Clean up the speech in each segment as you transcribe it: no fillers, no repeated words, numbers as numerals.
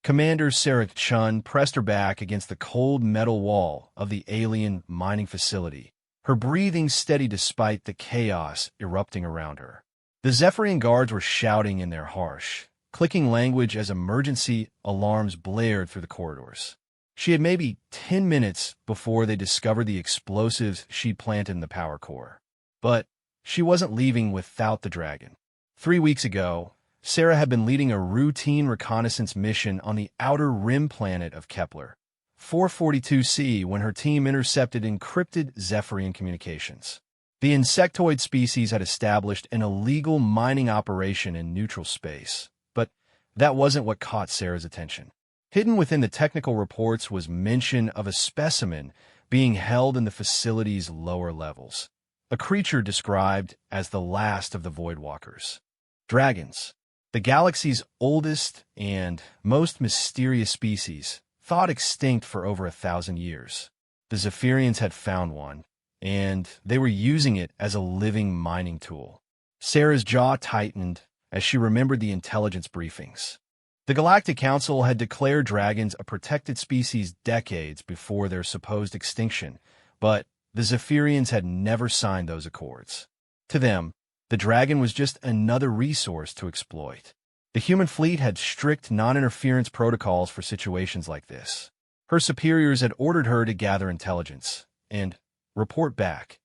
Commander Sarah Chun pressed her back against the cold metal wall of the alien mining facility, her breathing steady despite the chaos erupting around her. The Zephyrian guards were shouting in their harsh, clicking language as emergency alarms blared through the corridors. She had maybe 10 minutes before they discovered the explosives she'd planted in the power core. But she wasn't leaving without the dragon. 3 weeks ago, Sarah had been leading a routine reconnaissance mission on the outer rim planet of Kepler, 442c, when her team intercepted encrypted Zephyrian communications. The insectoid species had established an illegal mining operation in neutral space, but that wasn't what caught Sarah's attention. Hidden within the technical reports was mention of a specimen being held in the facility's lower levels, a creature described as the last of the Voidwalkers. Dragons, the galaxy's oldest and most mysterious species, thought extinct for over 1,000 years. The Zephyrians had found one, and they were using it as a living mining tool. Sarah's jaw tightened as she remembered the intelligence briefings. The Galactic Council had declared dragons a protected species decades before their supposed extinction, but the Zephyrians had never signed those accords. To them, the dragon was just another resource to exploit. The human fleet had strict non-interference protocols for situations like this. Her superiors had ordered her to gather intelligence and report back.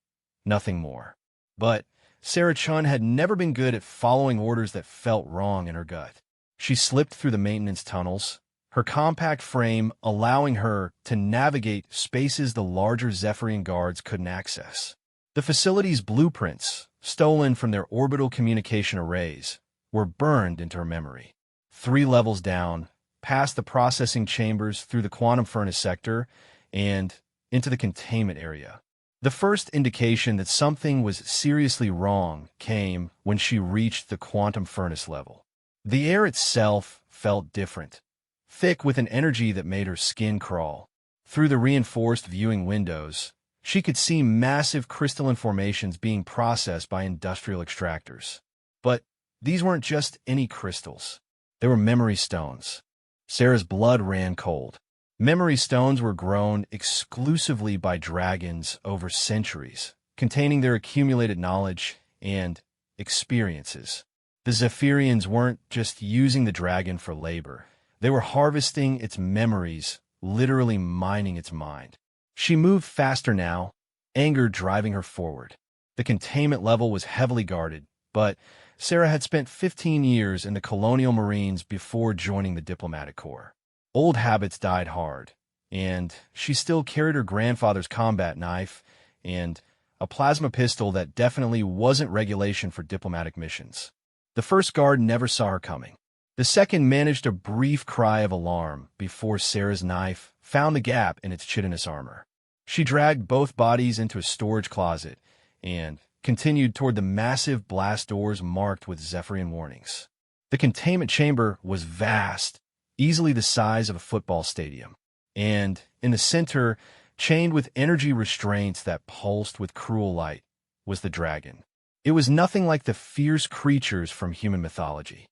Nothing more. But Sarah Chun had never been good at following orders that felt wrong in her gut. She slipped through the maintenance tunnels, her compact frame allowing her to navigate spaces the larger Zephyrian guards couldn't access. The facility's blueprints, stolen from their orbital communication arrays, were burned into her memory. 3 levels down, past the processing chambers through the quantum furnace sector, and into the containment area. The first indication that something was seriously wrong came when she reached the quantum furnace level. The air itself felt different, thick with an energy that made her skin crawl. Through the reinforced viewing windows, she could see massive crystalline formations being processed by industrial extractors. But these weren't just any crystals. They were memory stones. Sarah's blood ran cold. Memory stones were grown exclusively by dragons over centuries, containing their accumulated knowledge and experiences. The Zephyrians weren't just using the dragon for labor. They were harvesting its memories, literally mining its mind. She moved faster now, anger driving her forward. The containment level was heavily guarded, but Sarah had spent 15 years in the colonial marines before joining the diplomatic corps. Old habits died hard, and she still carried her grandfather's combat knife and a plasma pistol that definitely wasn't regulation for diplomatic missions. The first guard never saw her coming. The second managed a brief cry of alarm before Sarah's knife found the gap in its chitinous armor. She dragged both bodies into a storage closet and continued toward the massive blast doors marked with Zephyrian warnings. The containment chamber was vast, easily the size of a football stadium, and in the center, chained with energy restraints that pulsed with cruel light, was the dragon. It was nothing like the fierce creatures from human mythology.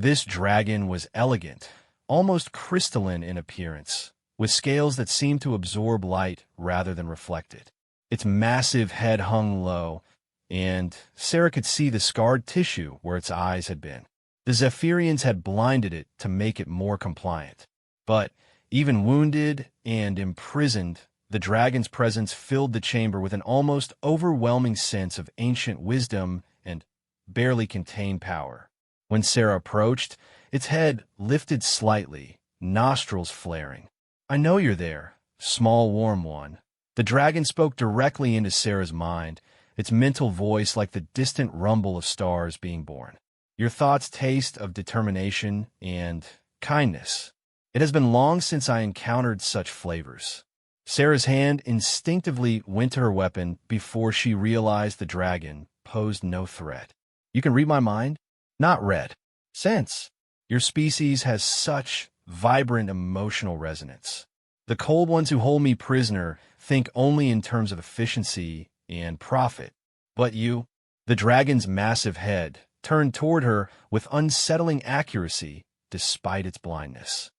This dragon was elegant, almost crystalline in appearance, with scales that seemed to absorb light rather than reflect it. Its massive head hung low, and Sarah could see the scarred tissue where its eyes had been. The Zephyrians had blinded it to make it more compliant. But even wounded and imprisoned, the dragon's presence filled the chamber with an almost overwhelming sense of ancient wisdom and barely contained power. When Sarah approached, its head lifted slightly, nostrils flaring. "I know you're there, small warm one." The dragon spoke directly into Sarah's mind, its mental voice like the distant rumble of stars being born. "Your thoughts taste of determination and kindness. It has been long since I encountered such flavors." Sarah's hand instinctively went to her weapon before she realized the dragon posed no threat. "You can read my mind?" "Not read. Sense. Your species has such vibrant emotional resonance. The cold ones who hold me prisoner think only in terms of efficiency and profit. But you..." The dragon's massive head turned toward her with unsettling accuracy despite its blindness.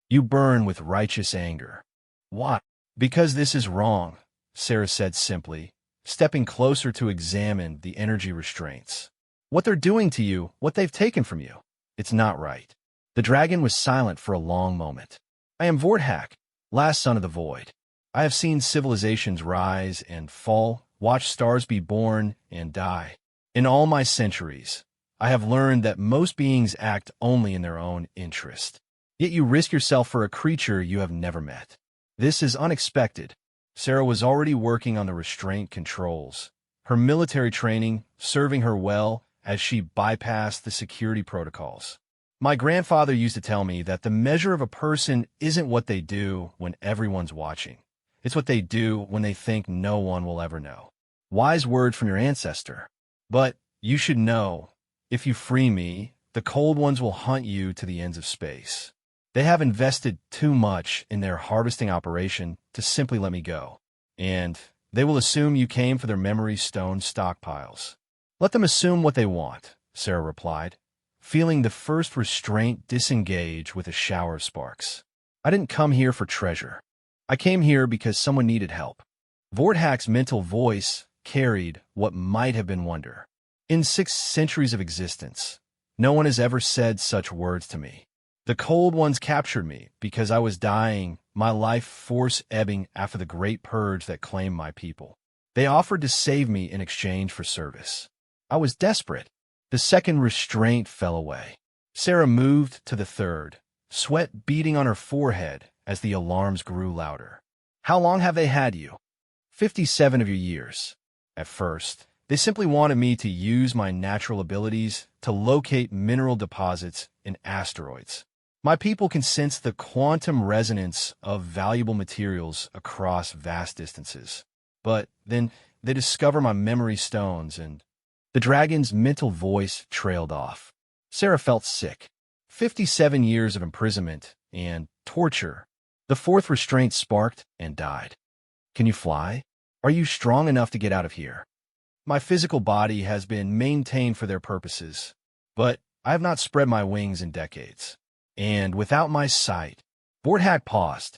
You burn with righteous anger. Why? Because this is wrong, Sarah said simply, stepping closer to examine the energy restraints. What they're doing to you, what they've taken from you, it's not right. The dragon was silent for a long moment. I am Vorthak, last son of the void. I have seen civilizations rise and fall, watched stars be born and die. In all my centuries, I have learned that most beings act only in their own interest. Yet you risk yourself for a creature you have never met. This is unexpected. Sarah was already working on the restraint controls, her military training serving her well as she bypassed the security protocols. My grandfather used to tell me that the measure of a person isn't what they do when everyone's watching. It's what they do when they think no one will ever know. Wise word from your ancestor. But you should know, if you free me, the cold ones will hunt you to the ends of space. They have invested too much in their harvesting operation to simply let me go. And they will assume you came for their memory stone stockpiles. Let them assume what they want, Sarah replied, feeling the first restraint disengage with a shower of sparks. I didn't come here for treasure. I came here because someone needed help. Vorthak's mental voice carried what might have been wonder. In 6 centuries of existence, no one has ever said such words to me. The cold ones captured me because I was dying, my life force ebbing after the great purge that claimed my people. They offered to save me in exchange for service. I was desperate. The second restraint fell away. Sarah moved to the third, sweat beading on her forehead as the alarms grew louder. How long have they had you? 57 of your years. At first, they simply wanted me to use my natural abilities to locate mineral deposits in asteroids. My people can sense the quantum resonance of valuable materials across vast distances. But then they discover my memory stones and the dragon's mental voice trailed off. Sarah felt sick. 57 years of imprisonment and torture. The fourth restraint sparked and died. Can you fly? Are you strong enough to get out of here? My physical body has been maintained for their purposes, but I have not spread my wings in decades. And without my sight, Vorthak paused.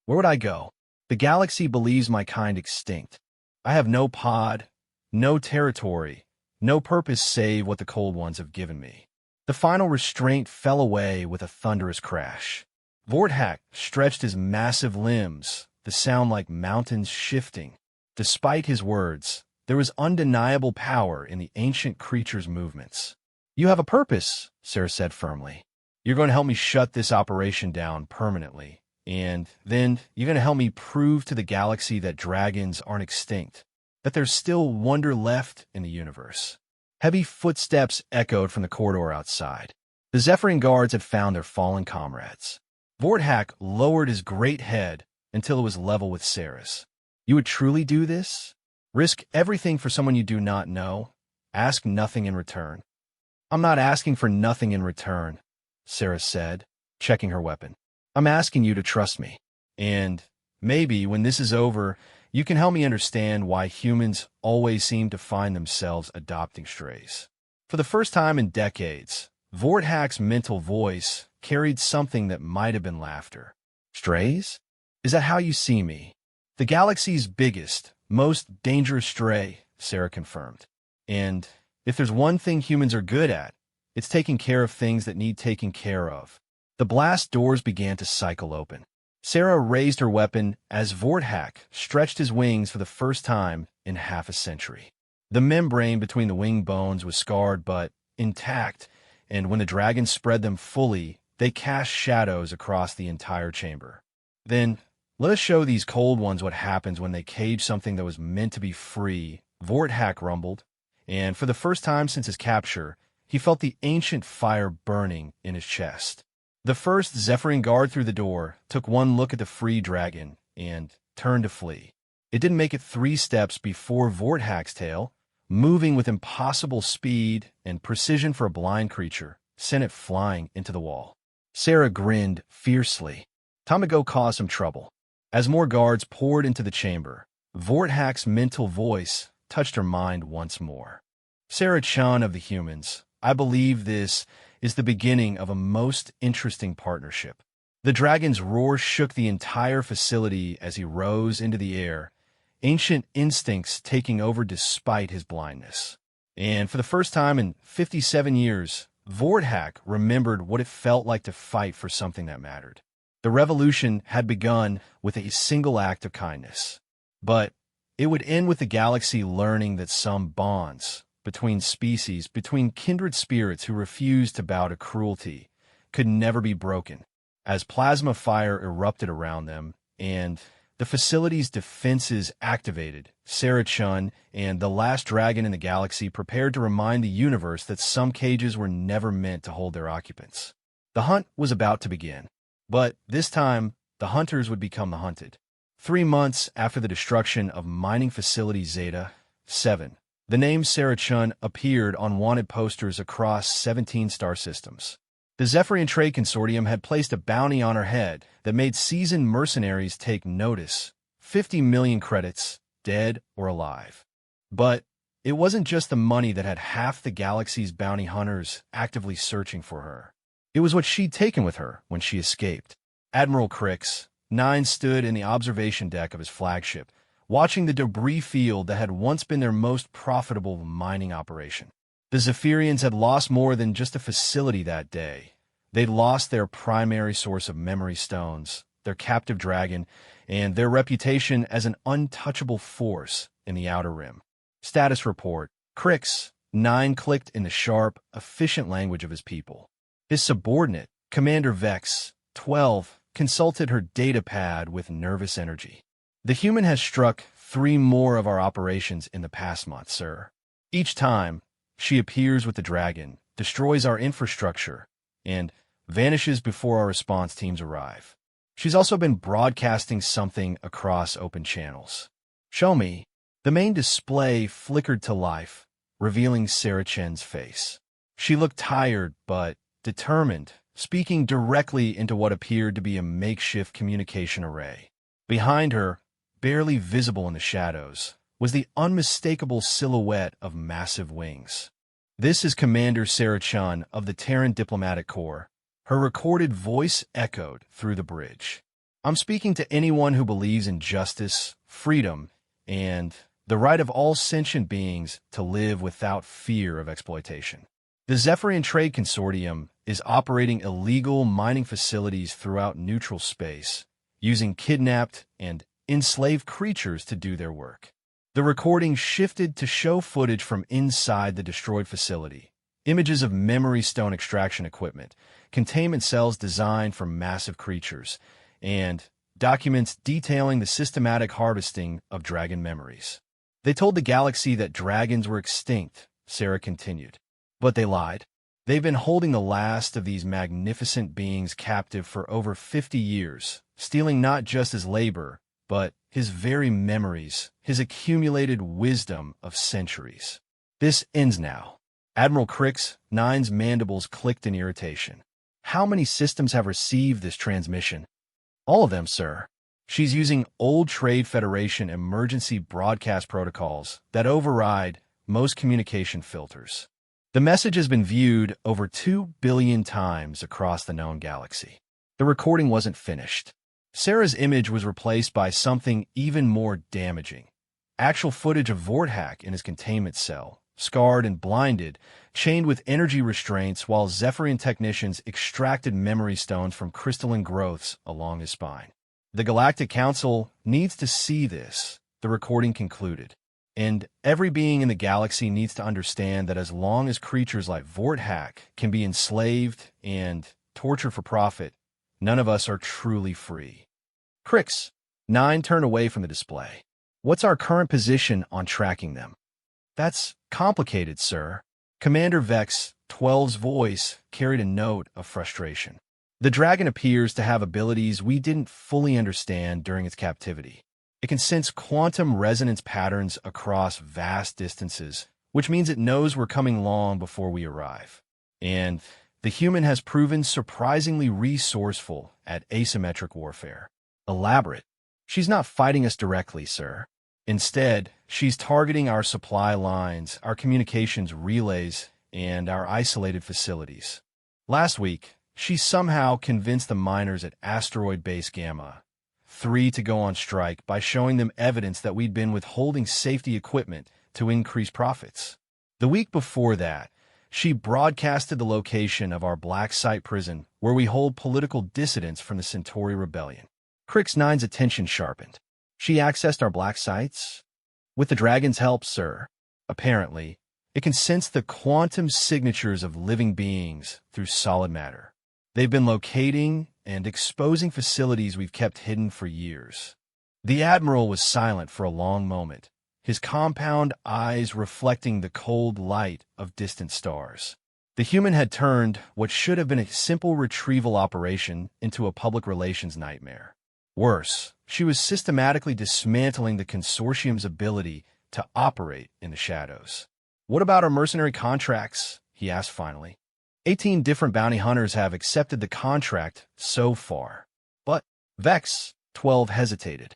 Where would I go? The galaxy believes my kind extinct. I have no pod, no territory, no purpose save what the cold ones have given me. The final restraint fell away with a thunderous crash. Vorthak stretched his massive limbs, the sound like mountains shifting. Despite his words, there was undeniable power in the ancient creature's movements. You have a purpose, Sarah said firmly. You're going to help me shut this operation down permanently, and then you're going to help me prove to the galaxy that dragons aren't extinct, that there's still wonder left in the universe. Heavy footsteps echoed from the corridor outside. The Zephyrian guards had found their fallen comrades. Vorthak lowered his great head until it was level with Sarah's. You would truly do this? Risk everything for someone you do not know? Ask nothing in return? I'm not asking for nothing in return, Sarah said, checking her weapon. I'm asking you to trust me. And maybe when this is over, you can help me understand why humans always seem to find themselves adopting strays. For the first time in decades, Vorthak's mental voice carried something that might have been laughter. Strays? Is that how you see me? The galaxy's biggest, most dangerous stray, Sarah confirmed. And if there's one thing humans are good at, it's taking care of things that need taking care of. The blast doors began to cycle open. Sarah raised her weapon as Vorthak stretched his wings for the first time in half a century. The membrane between the wing bones was scarred but intact, and when the dragon spread them fully, they cast shadows across the entire chamber. Then, let us show these cold ones what happens when they cage something that was meant to be free, Vorthak rumbled, and for the first time since his capture, he felt the ancient fire burning in his chest. The first Zephyrian guard through the door took one look at the free dragon and turned to flee. It didn't make it 3 steps before Vorthak's tail, moving with impossible speed and precision for a blind creature, sent it flying into the wall. Sarah grinned fiercely. Time to go cause some trouble. As more guards poured into the chamber, Vorthak's mental voice touched her mind once more. Sarah Chun of the humans, I believe this is the beginning of a most interesting partnership. The dragon's roar shook the entire facility as he rose into the air, ancient instincts taking over despite his blindness. And for the first time in 57 years, Vorthak remembered what it felt like to fight for something that mattered. The revolution had begun with a single act of kindness. But it would end with the galaxy learning that some bonds between species, between kindred spirits who refused to bow to cruelty, could never be broken. As plasma fire erupted around them and the facility's defenses activated, Sarah Chun and the last dragon in the galaxy prepared to remind the universe that some cages were never meant to hold their occupants. The hunt was about to begin, but this time the hunters would become the hunted. 3 months after the destruction of mining facility Zeta 7, the name Sarah Chun appeared on wanted posters across 17 star systems. The Zephyrian Trade Consortium had placed a bounty on her head that made seasoned mercenaries take notice. 50 million credits, dead or alive. But it wasn't just the money that had half the galaxy's bounty hunters actively searching for her. It was what she'd taken with her when she escaped. Admiral Crix, 9, stood in the observation deck of his flagship, watching the debris field that had once been their most profitable mining operation. The Zephyrians had lost more than just a facility that day. They'd lost their primary source of memory stones, their captive dragon, and their reputation as an untouchable force in the Outer Rim. Status report. Crix, 9, clicked in the sharp, efficient language of his people. His subordinate, Commander Vex, 12, consulted her data pad with nervous energy. The human has struck 3 more of our operations in the past month, sir. Each time, she appears with the dragon, destroys our infrastructure, and vanishes before our response teams arrive. She's also been broadcasting something across open channels. Show me. The main display flickered to life, revealing Sarah Chen's face. She looked tired but determined, speaking directly into what appeared to be a makeshift communication array. Behind her, barely visible in the shadows, was the unmistakable silhouette of massive wings. This is Commander Sarah Chun of the Terran Diplomatic Corps. Her recorded voice echoed through the bridge. I'm speaking to anyone who believes in justice, freedom, and the right of all sentient beings to live without fear of exploitation. The Zephyrian Trade Consortium is operating illegal mining facilities throughout neutral space, using kidnapped and enslaved creatures to do their work. The recording shifted to show footage from inside the destroyed facility, images of memory stone extraction equipment, containment cells designed for massive creatures, and documents detailing the systematic harvesting of dragon memories. They told the galaxy that dragons were extinct, Sarah continued. But they lied. They've been holding the last of these magnificent beings captive for over 50 years, stealing not just his labor, but his very memories, his accumulated wisdom of centuries. This ends now. Admiral Crix, 9's mandibles clicked in irritation. How many systems have received this transmission? All of them, sir. She's using old Trade Federation emergency broadcast protocols that override most communication filters. The message has been viewed over 2 billion times across the known galaxy. The recording wasn't finished. Sarah's image was replaced by something even more damaging. Actual footage of Vorthak in his containment cell, scarred and blinded, chained with energy restraints while Zephyrian technicians extracted memory stones from crystalline growths along his spine. The Galactic Council needs to see this, the recording concluded. And every being in the galaxy needs to understand that as long as creatures like Vorthak can be enslaved and tortured for profit, none of us are truly free. Crix, 9 turned away from the display. What's our current position on tracking them? That's complicated, sir. Commander Vex, 12's voice carried a note of frustration. The dragon appears to have abilities we didn't fully understand during its captivity. It can sense quantum resonance patterns across vast distances, which means it knows we're coming long before we arrive. And the human has proven surprisingly resourceful at asymmetric warfare. Elaborate. She's not fighting us directly, sir. Instead, she's targeting our supply lines, our communications relays, and our isolated facilities. Last week, She somehow convinced the miners at Asteroid Base Gamma 3 to go on strike by showing them evidence that we'd been withholding safety equipment to increase profits. The week before that, she broadcasted the location of our black site prison where we hold political dissidents from the Centauri Rebellion. Crix 9's attention sharpened. She accessed our black sites? With the dragon's help, sir. Apparently, it can sense the quantum signatures of living beings through solid matter. They've been locating and exposing facilities we've kept hidden for years. The Admiral was silent for a long moment, his compound eyes reflecting the cold light of distant stars. The human had turned what should have been a simple retrieval operation into a public relations nightmare. Worse, she was systematically dismantling the consortium's ability to operate in the shadows. "What about our mercenary contracts?" he asked finally. 18 different bounty hunters have accepted the contract so far. But Vex 12 hesitated.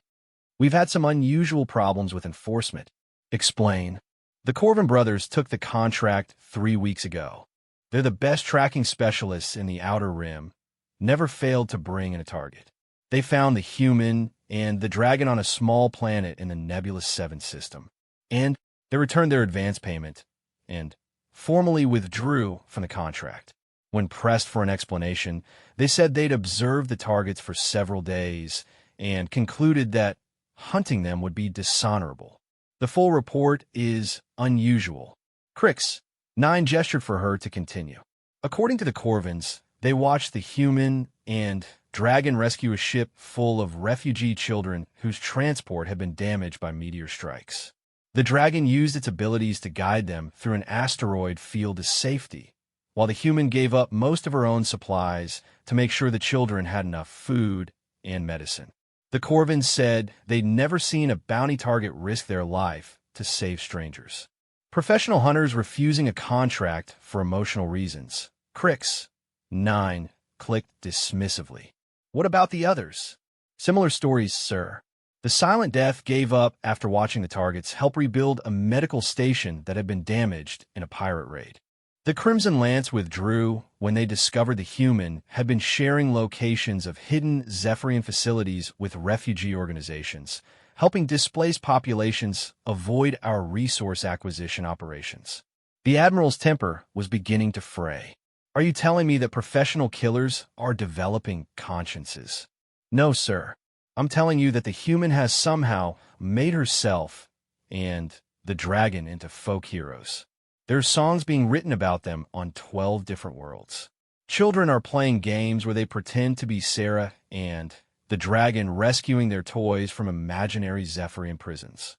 "We've had some unusual problems with enforcement." "Explain." "The Corvin brothers took the contract 3 weeks ago. They're the best tracking specialists in the Outer Rim, never failed to bring in a target. They found the human and the dragon on a small planet in the Nebulous 7 system. And they returned their advance payment and formally withdrew from the contract. When pressed for an explanation, they said they'd observed the targets for several days and concluded that hunting them would be dishonorable. The full report is unusual." Crix 9 gestured for her to continue. "According to the Corvins, they watched the human and dragon rescue a ship full of refugee children whose transport had been damaged by meteor strikes. The dragon used its abilities to guide them through an asteroid field to safety, while the human gave up most of her own supplies to make sure the children had enough food and medicine. The Corvins said they'd never seen a bounty target risk their life to save strangers. Professional hunters refusing a contract for emotional reasons." Crix 9 clicked dismissively. "What about the others?" "Similar stories, sir. The Silent Death gave up after watching the targets help rebuild a medical station that had been damaged in a pirate raid. The Crimson Lance withdrew when they discovered the human had been sharing locations of hidden Zephyrian facilities with refugee organizations, helping displaced populations avoid our resource acquisition operations." The Admiral's temper was beginning to fray. "Are you telling me that professional killers are developing consciences?" "No, sir. I'm telling you that the human has somehow made herself and the dragon into folk heroes. There's songs being written about them on 12 different worlds. Children are playing games where they pretend to be Sarah and the dragon rescuing their toys from imaginary Zephyrian prisons."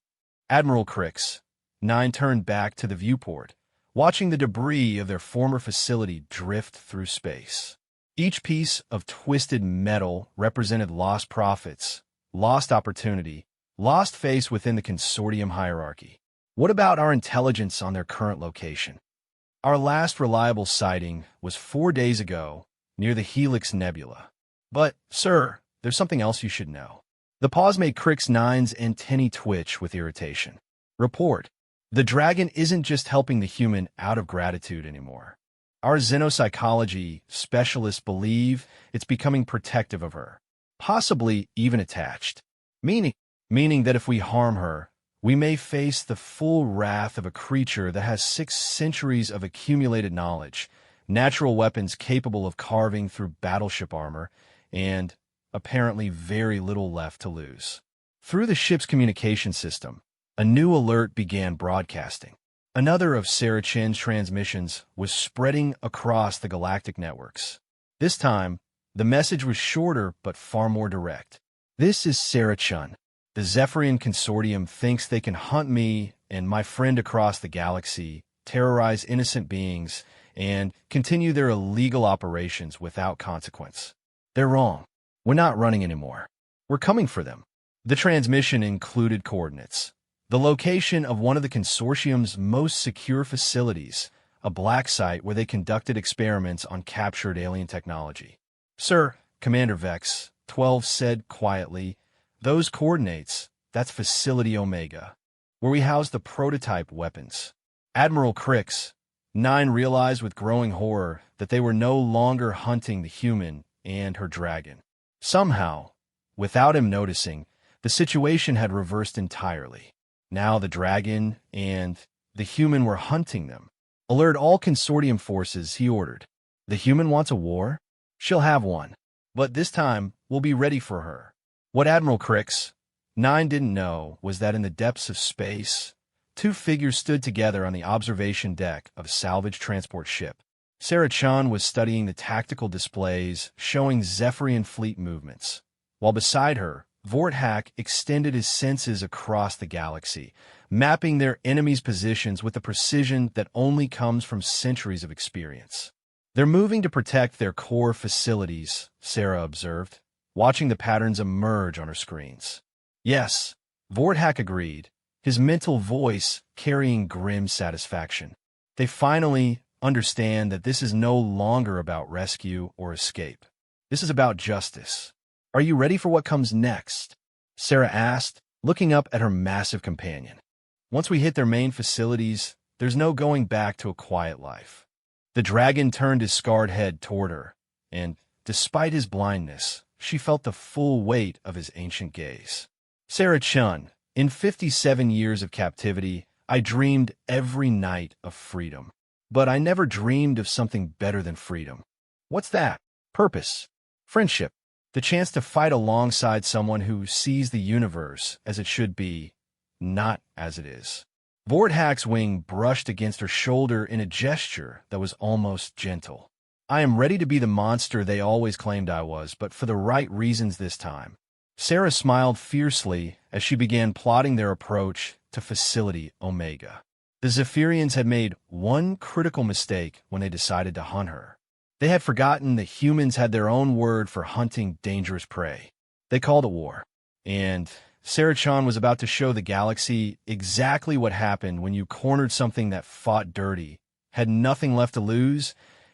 Admiral Crix 9 turned back to the viewport, watching the debris of their former facility drift through space. Each piece of twisted metal represented lost profits, lost opportunity, lost face within the consortium hierarchy. "What about our intelligence on their current location?" "Our last reliable sighting was 4 days ago near the Helix Nebula. But, sir, there's something else you should know." The pause made Crix 9's antennae twitch with irritation. "Report. The dragon isn't just helping the human out of gratitude anymore. Our xenopsychology specialists believe it's becoming protective of her, possibly even attached. Meaning that if we harm her, we may face the full wrath of a creature that has 6 centuries of accumulated knowledge, natural weapons capable of carving through battleship armor, and apparently very little left to lose." Through the ship's communication system, a new alert began broadcasting. Another of Sarah Chen's transmissions was spreading across the galactic networks. This time, the message was shorter but far more direct. "This is Sarah Chen. The Zephyrian Consortium thinks they can hunt me and my friend across the galaxy, terrorize innocent beings, and continue their illegal operations without consequence. They're wrong. We're not running anymore. We're coming for them." The transmission included coordinates. The location of one of the consortium's most secure facilities, a black site where they conducted experiments on captured alien technology. "Sir," Commander Vex 12 said quietly, "those coordinates, that's Facility Omega, where we house the prototype weapons." Admiral Crix Nine realized with growing horror that they were no longer hunting the human and her dragon. Somehow, without him noticing, the situation had reversed entirely. Now the dragon and the human were hunting them. Alert all consortium forces, he ordered. The human wants a war? She'll have one. But this time, we'll be ready for her. What Admiral Crix, Nine didn't know was that in the depths of space, two figures stood together on the observation deck of a salvage transport ship. Sarah Chun was studying the tactical displays showing Zephyrian fleet movements, while beside her, Vorthak extended his senses across the galaxy, mapping their enemies' positions with the precision that only comes from centuries of experience. They're moving to protect their core facilities, Sarah observed, watching the patterns emerge on her screens. Yes, Vorthak agreed, his mental voice carrying grim satisfaction. They finally understand that this is no longer about rescue or escape. This is about justice. Are you ready for what comes next? Sarah asked, looking up at her massive companion. Once we hit their main facilities, there's no going back to a quiet life. The dragon turned his scarred head toward her, and, despite his blindness, she felt the full weight of his ancient gaze. Sarah Chun, in 57 years of captivity, I dreamed every night of freedom. But I never dreamed of something better than freedom. What's that? Purpose. Friendship. The chance to fight alongside someone who sees the universe as it should be, not as it is. Vorthak's wing brushed against her shoulder in a gesture that was almost gentle. I am ready to be the monster they always claimed I was, but for the right reasons this time. Sarah smiled fiercely as she began plotting their approach to Facility Omega. The Zephyrians had made one critical mistake when they decided to hunt her. They had forgotten that humans had their own word for hunting dangerous prey. They called it war. And Sarah Chun was about to show the galaxy exactly what happened when you cornered something that fought dirty, had nothing left to lose,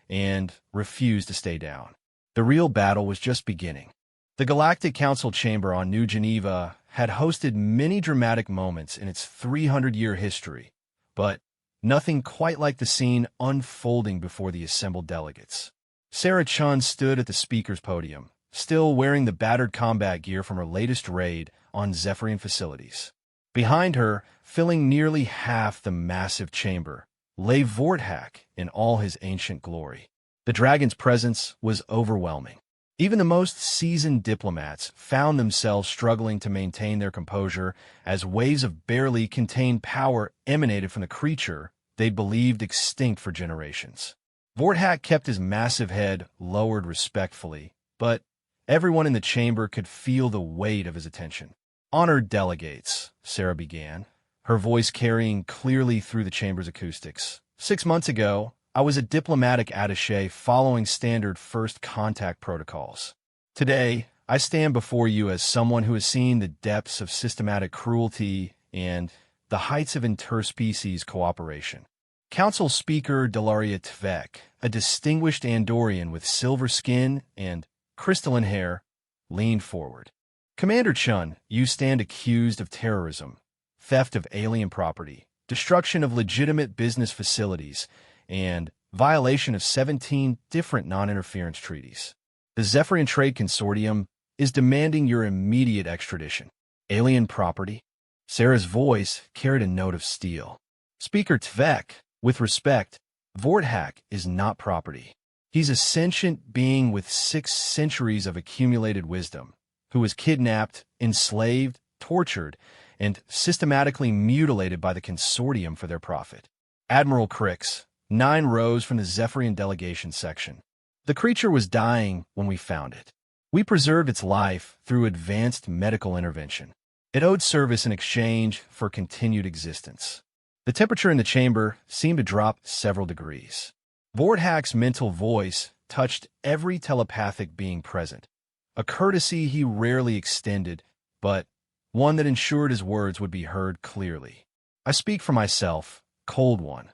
and refused to stay down. The real battle was just beginning. The Galactic Council Chamber on New Geneva had hosted many dramatic moments in its 300-year history, but nothing quite like the scene unfolding before the assembled delegates. Sarah Chun stood at the speaker's podium, still wearing the battered combat gear from her latest raid on Zephyrian facilities. Behind her, filling nearly half the massive chamber, lay Vorthak in all his ancient glory. The dragon's presence was overwhelming. Even the most seasoned diplomats found themselves struggling to maintain their composure as waves of barely contained power emanated from the creature they believed extinct for generations. Vorthak kept his massive head lowered respectfully, but everyone in the chamber could feel the weight of his attention. Honored delegates, Sarah began, her voice carrying clearly through the chamber's acoustics. 6 months ago, I was a diplomatic attaché following standard first contact protocols. Today, I stand before you as someone who has seen the depths of systematic cruelty and the heights of interspecies cooperation. Council Speaker Delaria Tvek, a distinguished Andorian with silver skin and crystalline hair, leaned forward. Commander Chun, you stand accused of terrorism, theft of alien property, destruction of legitimate business facilities, and violation of 17 different non-interference treaties. The Zephyrian Trade Consortium is demanding your immediate extradition. Alien property? Sarah's voice carried a note of steel. Speaker Tvek, with respect, Vorthak is not property. He's a sentient being with 6 centuries of accumulated wisdom, who was kidnapped, enslaved, tortured, and systematically mutilated by the consortium for their profit. Admiral Crix, 9 rose from the Zephyrian delegation section. The creature was dying when we found it. We preserved its life through advanced medical intervention. It owed service in exchange for continued existence. The temperature in the chamber seemed to drop several degrees. Vorthak's mental voice touched every telepathic being present, a courtesy he rarely extended, but one that ensured his words would be heard clearly. I speak for myself, Cold One.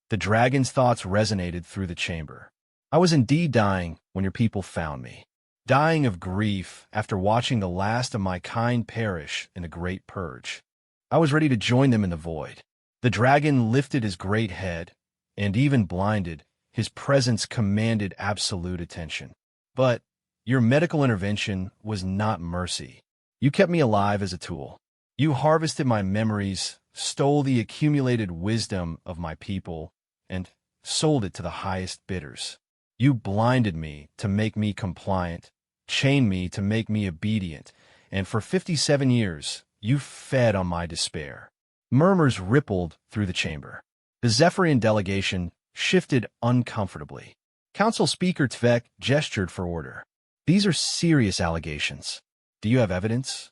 The dragon's thoughts resonated through the chamber. I was indeed dying when your people found me. Dying of grief after watching the last of my kind perish in the Great Purge. I was ready to join them in the void. The dragon lifted his great head, and even blinded, his presence commanded absolute attention. But your medical intervention was not mercy. You kept me alive as a tool. You harvested my memories, stole the accumulated wisdom of my people, and sold it to the highest bidders. You blinded me to make me compliant, chained me to make me obedient, and for 57 years, you fed on my despair. Murmurs rippled through the chamber. The Zephyrian delegation shifted uncomfortably. Council Speaker Tvek gestured for order. These are serious allegations. Do you have evidence?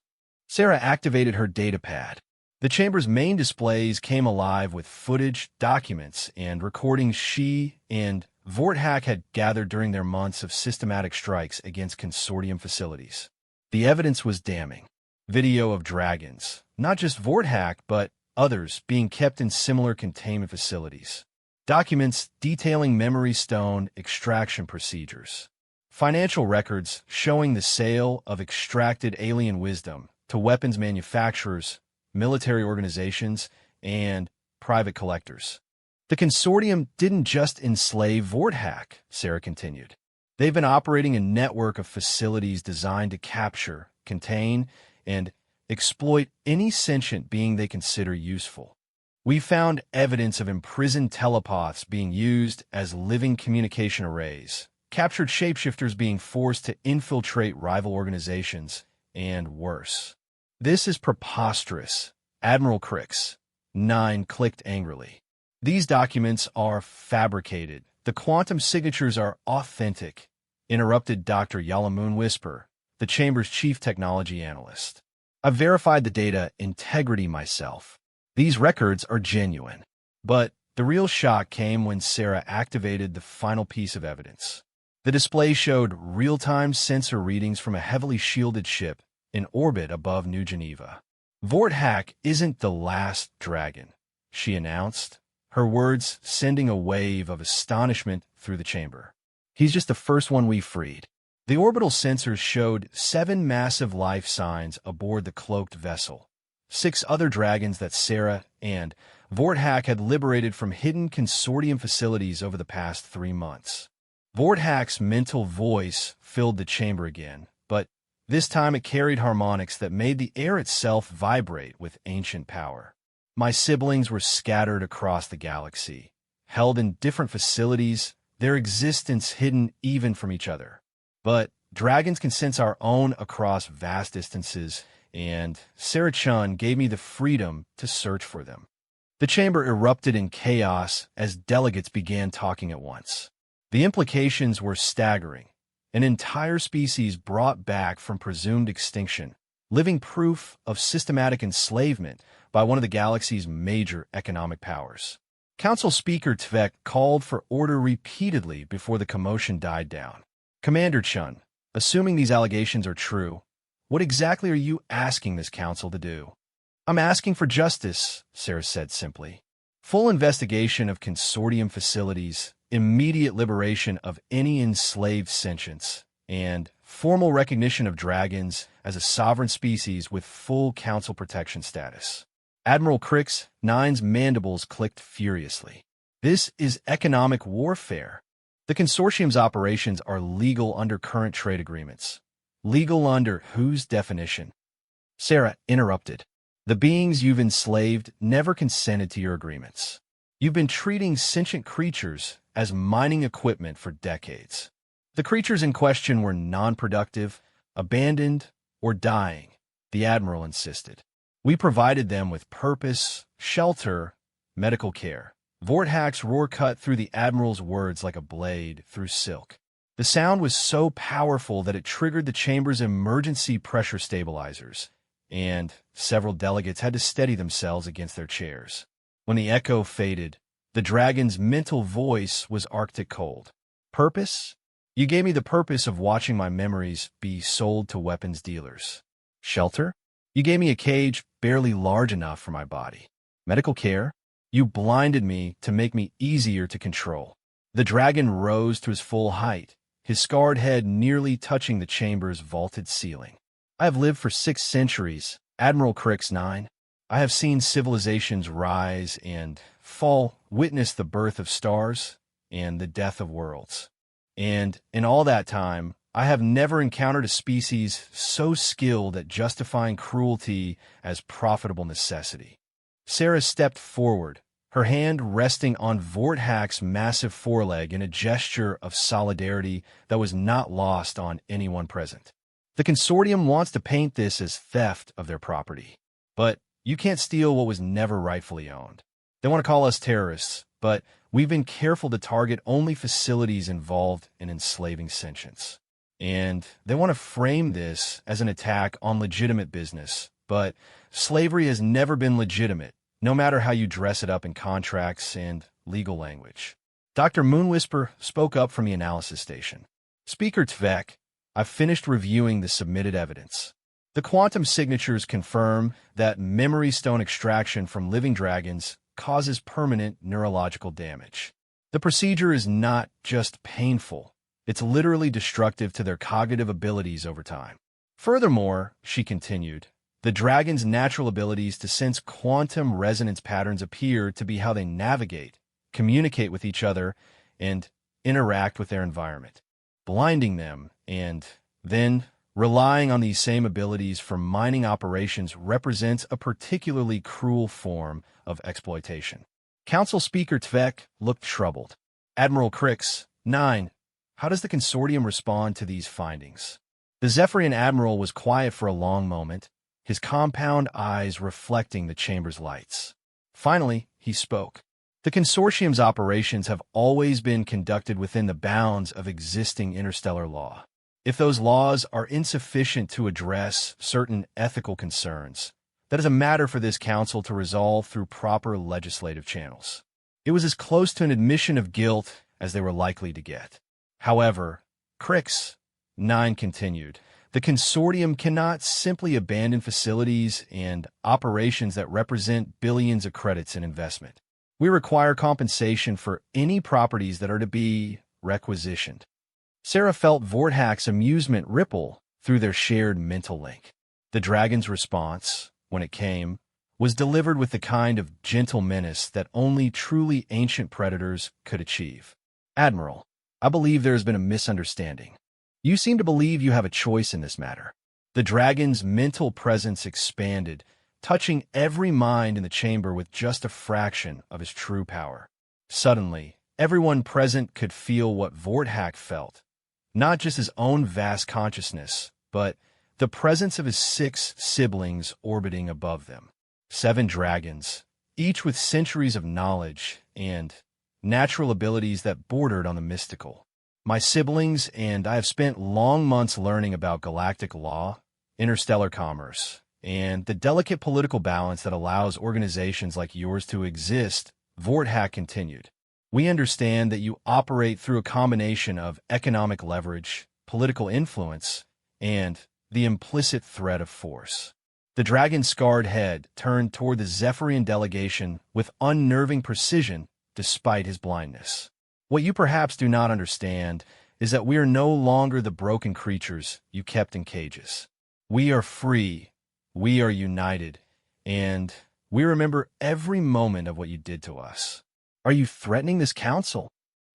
Sarah activated her datapad. The chamber's main displays came alive with footage, documents, and recordings she and Vorthak had gathered during their months of systematic strikes against consortium facilities. The evidence was damning. Video of dragons, not just Vorthak, but others being kept in similar containment facilities. Documents detailing memory stone extraction procedures. Financial records showing the sale of extracted alien wisdom to weapons manufacturers, military organizations, and private collectors. The consortium didn't just enslave Vorthak, Sarah continued. They've been operating a network of facilities designed to capture, contain, and exploit any sentient being they consider useful. We found evidence of imprisoned telepaths being used as living communication arrays, captured shapeshifters being forced to infiltrate rival organizations, and worse. This is preposterous, Admiral Crix. 9 clicked angrily. These documents are fabricated. The quantum signatures are authentic, interrupted Dr. Yalamoon Whisper, the Chamber's chief technology analyst. I've verified the data integrity myself. These records are genuine. But the real shock came when Sarah activated the final piece of evidence. The display showed real-time sensor readings from a heavily shielded ship in orbit above New Geneva. Vorthak isn't the last dragon, she announced, her words sending a wave of astonishment through the chamber. He's just the first one we freed. The orbital sensors showed 7 massive life signs aboard the cloaked vessel, 6 other dragons that Sarah and Vorthak had liberated from hidden consortium facilities over the past 3 months. Vorthak's mental voice filled the chamber again, but this time it carried harmonics that made the air itself vibrate with ancient power. My siblings were scattered across the galaxy, held in different facilities, their existence hidden even from each other. But dragons can sense our own across vast distances, and Sarah Chun gave me the freedom to search for them. The chamber erupted in chaos as delegates began talking at once. The implications were staggering. An entire species brought back from presumed extinction, living proof of systematic enslavement by one of the galaxy's major economic powers. Council Speaker Tvek called for order repeatedly before the commotion died down. Commander Chun, assuming these allegations are true, what exactly are you asking this council to do? I'm asking for justice, Sarah said simply. Full investigation of consortium facilities, immediate liberation of any enslaved sentience, and formal recognition of dragons as a sovereign species with full council protection status. Admiral Crix, 9's mandibles clicked furiously. This is economic warfare. The consortium's operations are legal under current trade agreements. Legal under whose definition? Sarah interrupted. The beings you've enslaved never consented to your agreements. You've been treating sentient creatures as mining equipment for decades. The creatures in question were non-productive, abandoned, or dying, the Admiral insisted. We provided them with purpose, shelter, medical care. Vorthak's roar cut through the Admiral's words like a blade through silk. The sound was so powerful that it triggered the chamber's emergency pressure stabilizers, and several delegates had to steady themselves against their chairs. When the echo faded, the dragon's mental voice was arctic cold. Purpose? You gave me the purpose of watching my memories be sold to weapons dealers. Shelter? You gave me a cage barely large enough for my body. Medical care? You blinded me to make me easier to control. The dragon rose to his full height, his scarred head nearly touching the chamber's vaulted ceiling. I have lived for 6 centuries, Admiral Crix 9. I have seen civilizations rise and fall witnessed the birth of stars and the death of worlds. And in all that time, I have never encountered a species so skilled at justifying cruelty as profitable necessity. Sarah stepped forward, her hand resting on Vorthak's massive foreleg in a gesture of solidarity that was not lost on anyone present. The consortium wants to paint this as theft of their property. But you can't steal what was never rightfully owned. They want to call us terrorists, but we've been careful to target only facilities involved in enslaving sentients. And they want to frame this as an attack on legitimate business, but slavery has never been legitimate, no matter how you dress it up in contracts and legal language. Dr. Moonwhisper spoke up from the analysis station. Speaker Tvek, I've finished reviewing the submitted evidence. The quantum signatures confirm that memory stone extraction from living dragons causes permanent neurological damage. The procedure is not just painful, it's literally destructive to their cognitive abilities over time. Furthermore, she continued, the dragon's natural abilities to sense quantum resonance patterns appear to be how they navigate, communicate with each other, and interact with their environment, blinding them and then relying on these same abilities for mining operations represents a particularly cruel form of exploitation. Council Speaker Tvek looked troubled. Admiral Crix, 9. How does the consortium respond to these findings? The Zephyrian Admiral was quiet for a long moment, his compound eyes reflecting the chamber's lights. Finally, he spoke. The consortium's operations have always been conducted within the bounds of existing interstellar law. If those laws are insufficient to address certain ethical concerns, that is a matter for this council to resolve through proper legislative channels. It was as close to an admission of guilt as they were likely to get. However, Crix, 9 continued, the consortium cannot simply abandon facilities and operations that represent billions of credits in investment. We require compensation for any properties that are to be requisitioned. Sarah felt Vorthak's amusement ripple through their shared mental link. The dragon's response, when it came, was delivered with the kind of gentle menace that only truly ancient predators could achieve. Admiral, I believe there has been a misunderstanding. You seem to believe you have a choice in this matter. The dragon's mental presence expanded, touching every mind in the chamber with just a fraction of his true power. Suddenly, everyone present could feel what Vorthak felt, not just his own vast consciousness, but the presence of his 6 siblings orbiting above them. 7 dragons, each with centuries of knowledge and natural abilities that bordered on the mystical. My siblings and I have spent long months learning about galactic law, interstellar commerce, and the delicate political balance that allows organizations like yours to exist, Vorthak continued. We understand that you operate through a combination of economic leverage, political influence, and the implicit threat of force. The dragon's scarred head turned toward the Zephyrian delegation with unnerving precision despite his blindness. What you perhaps do not understand is that we are no longer the broken creatures you kept in cages. We are free, we are united, and we remember every moment of what you did to us. Are you threatening this council?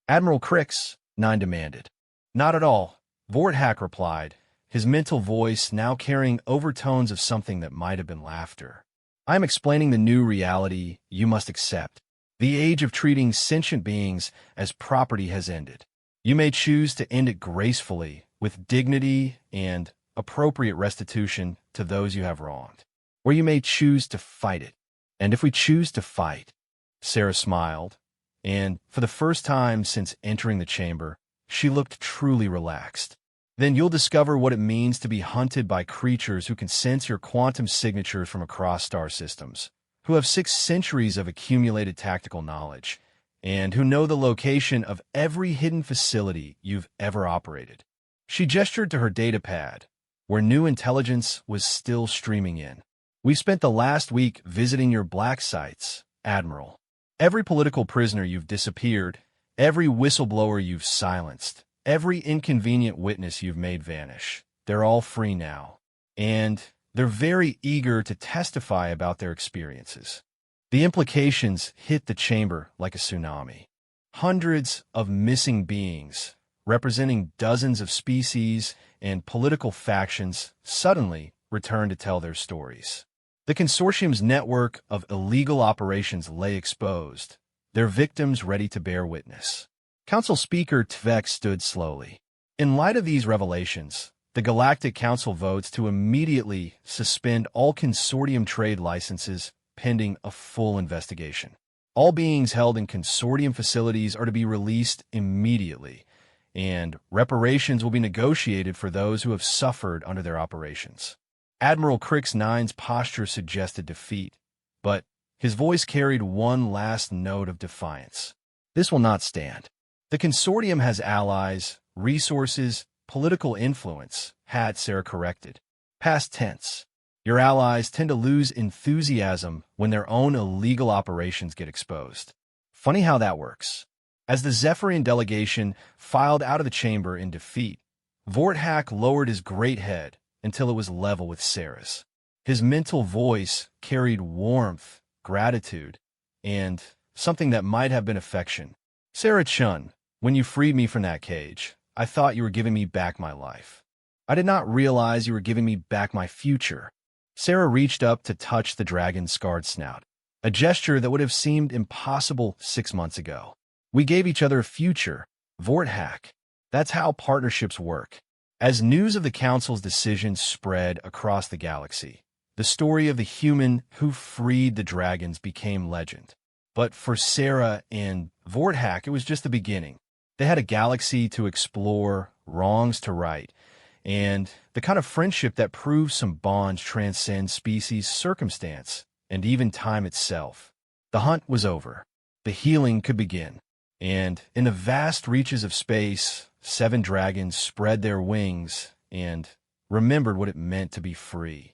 Admiral Crix, 9 demanded. Not at all, Vorthak replied, his mental voice now carrying overtones of something that might have been laughter. I am explaining the new reality you must accept. The age of treating sentient beings as property has ended. You may choose to end it gracefully, with dignity and appropriate restitution to those you have wronged. Or you may choose to fight it. And if we choose to fight, Sarah smiled, and for the first time since entering the chamber, she looked truly relaxed. Then you'll discover what it means to be hunted by creatures who can sense your quantum signatures from across star systems, who have 6 centuries of accumulated tactical knowledge, and who know the location of every hidden facility you've ever operated. She gestured to her datapad, where new intelligence was still streaming in. We spent the last week visiting your black sites, Admiral. Every political prisoner you've disappeared, every whistleblower you've silenced, every inconvenient witness you've made vanish. They're all free now. And they're very eager to testify about their experiences. The implications hit the chamber like a tsunami. Hundreds of missing beings, representing dozens of species and political factions, suddenly returned to tell their stories. The consortium's network of illegal operations lay exposed, their victims ready to bear witness. Council Speaker Tvek stood slowly. In light of these revelations, the Galactic Council votes to immediately suspend all consortium trade licenses pending a full investigation. All beings held in consortium facilities are to be released immediately, and reparations will be negotiated for those who have suffered under their operations. Admiral Crix Nine's posture suggested defeat, but his voice carried one last note of defiance. This will not stand. The consortium has allies, resources, political influence, had Sarah corrected. Past tense. Your allies tend to lose enthusiasm when their own illegal operations get exposed. Funny how that works. As the Zephyrian delegation filed out of the chamber in defeat, Vorthak lowered his great head until it was level with Sarah's. His mental voice carried warmth, gratitude, and something that might have been affection. Sarah Chun, when you freed me from that cage, I thought you were giving me back my life. I did not realize you were giving me back my future. Sarah reached up to touch the dragon's scarred snout, a gesture that would have seemed impossible 6 months ago. We gave each other a future, Vorthak. That's how partnerships work. As news of the Council's decision spread across the galaxy, the story of the human who freed the dragons became legend. But for Sarah and Vorthak, it was just the beginning. They had a galaxy to explore, wrongs to right, and the kind of friendship that proves some bonds transcend species, circumstance, and even time itself. The hunt was over. The healing could begin. And in the vast reaches of space, 7 dragons spread their wings and remembered what it meant to be free.